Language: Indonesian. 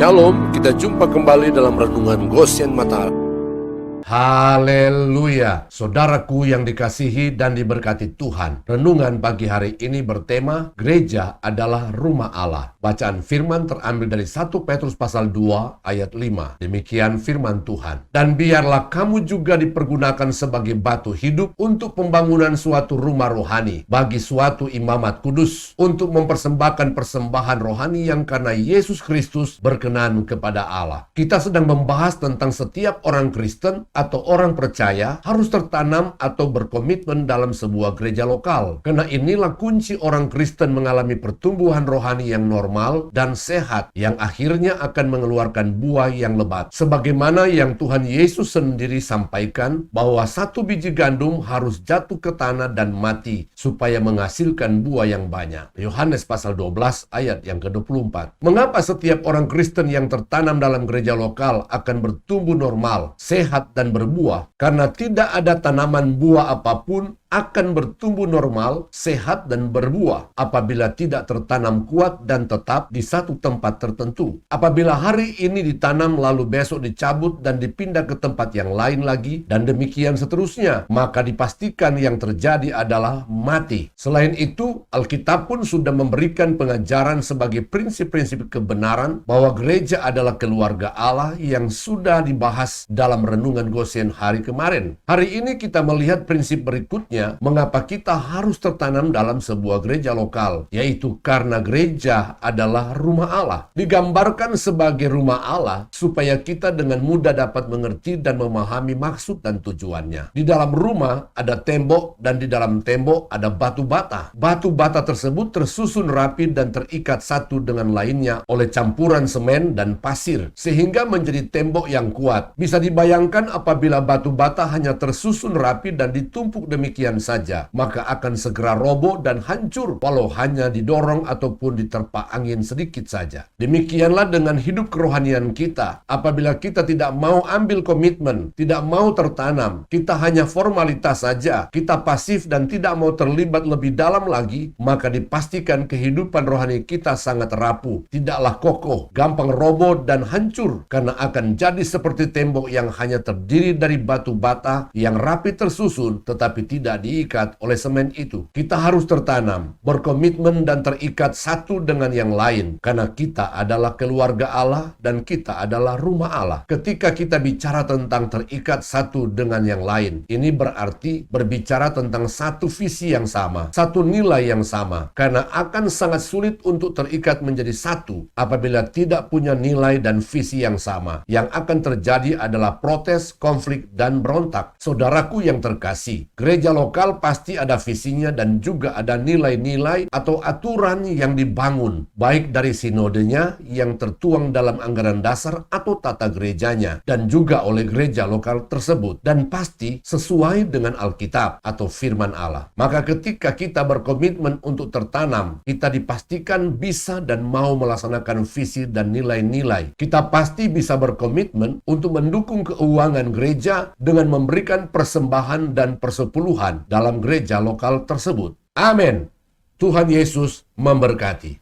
Shalom, kita jumpa kembali dalam Renungan Goshen Mata. Haleluya, saudaraku yang dikasihi dan diberkati Tuhan. Renungan pagi hari ini bertema Gereja adalah rumah Allah. Bacaan firman terambil dari 1 Petrus pasal 2 ayat 5. Demikian firman Tuhan. Dan biarlah kamu juga dipergunakan sebagai batu hidup untuk pembangunan suatu rumah rohani, bagi suatu imamat kudus, untuk mempersembahkan persembahan rohani yang karena Yesus Kristus berkenan kepada Allah. Kita sedang membahas tentang setiap orang Kristen atau orang percaya harus tertanam atau berkomitmen dalam sebuah gereja lokal. Karena inilah kunci orang Kristen mengalami pertumbuhan rohani yang normal dan sehat, yang akhirnya akan mengeluarkan buah yang lebat. Sebagaimana yang Tuhan Yesus sendiri sampaikan, bahwa satu biji gandum harus jatuh ke tanah dan mati, supaya menghasilkan buah yang banyak. Yohanes pasal 12 ayat yang ke-24. Mengapa setiap orang Kristen yang tertanam dalam gereja lokal akan bertumbuh normal, sehat, dan berbuah? Karena tidak ada tanaman buah apapun akan bertumbuh normal, sehat, dan berbuah apabila tidak tertanam kuat dan tetap di satu tempat tertentu. Apabila hari ini ditanam lalu besok dicabut dan dipindah ke tempat yang lain lagi, dan demikian seterusnya, maka dipastikan yang terjadi adalah mati. Selain itu, Alkitab pun sudah memberikan pengajaran sebagai prinsip-prinsip kebenaran bahwa gereja adalah keluarga Allah yang sudah dibahas dalam Renungan Goshen hari kemarin. Hari ini kita melihat prinsip berikutnya, mengapa kita harus tertanam dalam sebuah gereja lokal, yaitu karena gereja adalah rumah Allah. Digambarkan sebagai rumah Allah supaya kita dengan mudah dapat mengerti dan memahami maksud dan tujuannya. Di dalam rumah ada tembok, dan di dalam tembok ada batu bata. Batu bata tersebut tersusun rapi dan terikat satu dengan lainnya oleh campuran semen dan pasir, sehingga menjadi tembok yang kuat. Bisa dibayangkan apabila batu bata hanya tersusun rapi dan ditumpuk demikian saja, maka akan segera roboh dan hancur walau hanya didorong ataupun diterpa angin sedikit saja. Demikianlah dengan hidup kerohanian kita. Apabila kita tidak mau ambil komitmen, tidak mau tertanam, kita hanya formalitas saja, kita pasif dan tidak mau terlibat lebih dalam lagi, maka dipastikan kehidupan rohani kita sangat rapuh, tidaklah kokoh, gampang roboh dan hancur, karena akan jadi seperti tembok yang hanya terdiri dari batu bata yang rapi tersusun tetapi tidak diikat oleh semen itu. Kita harus tertanam, berkomitmen dan terikat satu dengan yang lain, karena kita adalah keluarga Allah dan kita adalah rumah Allah. Ketika kita bicara tentang terikat satu dengan yang lain, ini berarti berbicara tentang satu visi yang sama, satu nilai yang sama, karena akan sangat sulit untuk terikat menjadi satu apabila tidak punya nilai dan visi yang sama. Yang akan terjadi adalah protes, konflik, dan berontak. Saudaraku yang terkasih, gereja lokal pasti ada visinya dan juga ada nilai-nilai atau aturan yang dibangun, baik dari sinodenya yang tertuang dalam anggaran dasar atau tata gerejanya, dan juga oleh gereja lokal tersebut, dan pasti sesuai dengan Alkitab atau firman Allah. Maka ketika kita berkomitmen untuk tertanam, kita dipastikan bisa dan mau melaksanakan visi dan nilai-nilai. Kita pasti bisa berkomitmen untuk mendukung keuangan gereja dengan memberikan persembahan dan persepuluhan dalam gereja lokal tersebut. Amin. Tuhan Yesus memberkati.